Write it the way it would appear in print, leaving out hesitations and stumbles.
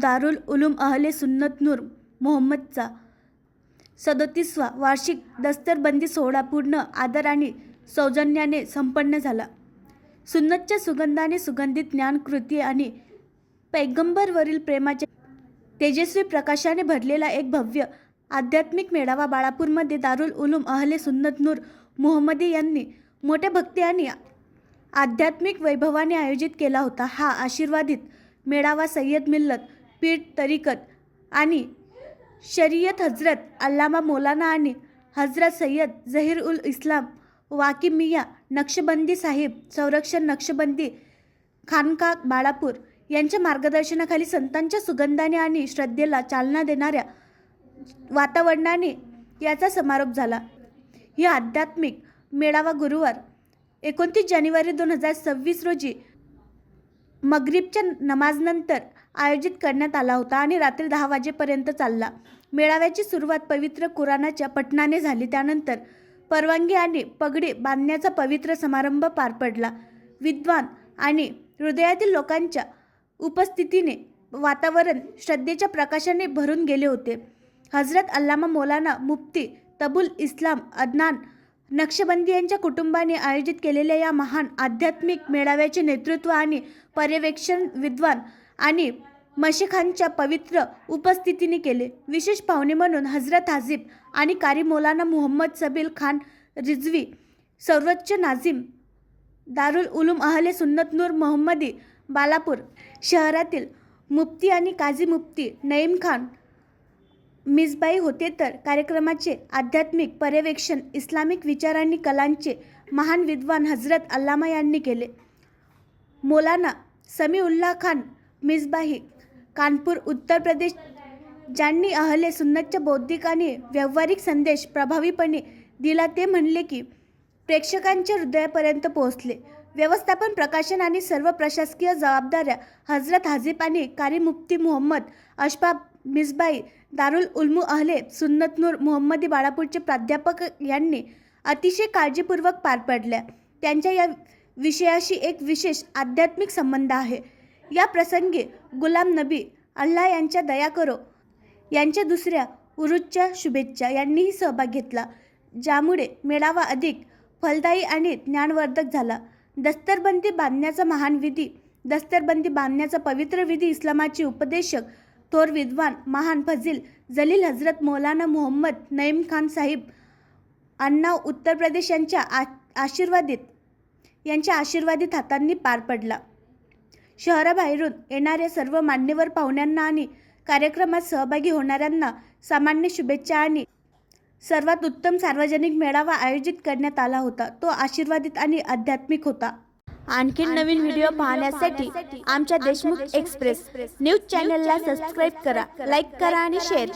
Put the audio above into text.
दारुल उलूम अहले सुन्नत नूर मोहम्मदचा 37वा वार्षिक दस्तरबंदी सोहळा पूर्ण आदर आणि सौजन्याने संपन्न झाला. सुन्नतच्या सुगंधाने सुगंधित ज्ञानकृती आणि पैगंबरवरील प्रेमाच्या तेजस्वी प्रकाशाने भरलेला एक भव्य आध्यात्मिक मेळावा बाळापूरमध्ये दारुल उलूम अहले सुन्नत नूर मोहम्मदी यांनी मोठ्या भक्ती आणि आध्यात्मिक वैभवाने आयोजित केला होता. हा आशीर्वादित मेळावा सय्यद मिल्लत, पीर तरीकत आणि शरीयत हजरत अल्लामा मौलाना आणि हजरत सय्यद झहीर उल इस्लाम वाकी मियाँ नक्षबंदी साहिब संरक्षण नक्षबंदी खानका बाळापूर यांच्या मार्गदर्शनाखाली संतांच्या सुगंधाने आणि श्रद्धेला चालना देणाऱ्या वातावरणाने याचा समारोप झाला. ही आध्यात्मिक मेळावा गुरुवार 29 जानेवारी 2026 रोजी मगरिबच्या नमाजनंतर आयोजित करण्यात आला होता आणि रात्री 10 वाजेपर्यंत चालला. मेळाव्याची सुरुवात पवित्र कुराणाच्या पठणाने झाली. त्यानंतर परवानगी आणि पगडी बांधण्याचा पवित्र समारंभ पार पडला. विद्वान आणि हृदयातील लोकांच्या उपस्थितीने वातावरण श्रद्धेच्या प्रकाशाने भरून गेले होते. हजरत अल्लामा मौलाना मुफ्ती तबुल इस्लाम अदनान नक्षबंदी यांच्या कुटुंबाने आयोजित केलेल्या या महान आध्यात्मिक मेळाव्याचे नेतृत्व आणि पर्यवेक्षण विद्वान आणि मशेखांच्या पवित्र उपस्थितीने केले. विशेष पाहुणे म्हणून हजरत हाजिब आणि कारी मौलाना मुहम्मद सबील खान रिझवी सर्वोच्च नाझीम दारुल उलूम अहले सुन्नत नूर मोहम्मदी बालापूर शहरातील मुफ्ती आणि काझी मुफ्ती नईम खान मिसबाई होते. तर कार्यक्रमाचे आध्यात्मिक पर्यवेक्षण इस्लामिक विचार आणि कलांचे महान विद्वान हजरत अल्लामा यांनी केले. मौलाना समीउल्लाह खान मिसबाही कानपूर उत्तर प्रदेश ज्यांनी अहले सुन्नतच्या बौद्धिक आणि व्यावहारिक संदेश प्रभावीपणे दिला ते म्हणले की प्रेक्षकांच्या हृदयापर्यंत पोहोचले. व्यवस्थापन प्रकाशन आणि सर्व प्रशासकीय जबाबदाऱ्या हजरत हाजिब आणि कारी मुफ्ती मुहम्मद अशफाक मिसबाई दारुल उलूम अहले सुन्नत नूर मोहम्मदी बाळापूरचे प्राध्यापक यांनी अतिशय काळजीपूर्वक पार पडल्या. त्यांच्या या विषयाशी एक विशेष आध्यात्मिक संबंध आहे. या प्रसंगी गुलाम नबी अल्लाह यांच्या दया करो यांच्या दुसऱ्या उरूजच्या शुभेच्छा यांनीही सहभाग घेतला, ज्यामुळे मेळावा अधिक फलदायी आणि ज्ञानवर्धक झाला. दस्तरबंदी बांधण्याचा महान विधी. दस्तरबंदी बांधण्याचा पवित्र विधी इस्लामाचे उपदेशक थोर विद्वान महान फजील जलील हजरत मौलाना मुहम्मद नईम खान साहिब अन्नाव उत्तर प्रदेश यांच्या आशीर्वादित हातांनी पार पडला. शहराबाहेरून येणाऱ्या सर्व मान्यवर पाहुण्यांना आणि कार्यक्रमात सहभागी होणाऱ्यांना सामान्य शुभेच्छा आणि सर्वात उत्तम सार्वजनिक मेळावा आयोजित करण्यात आला होता. तो आशीर्वादित आणि आध्यात्मिक होता. आणखी नवीन व्हिडिओ पाहण्यासाठी आमच्या देशमुख एक्सप्रेस न्यूज चॅनलला सबस्क्राईब करा, लाईक करा आणि शेअर करा.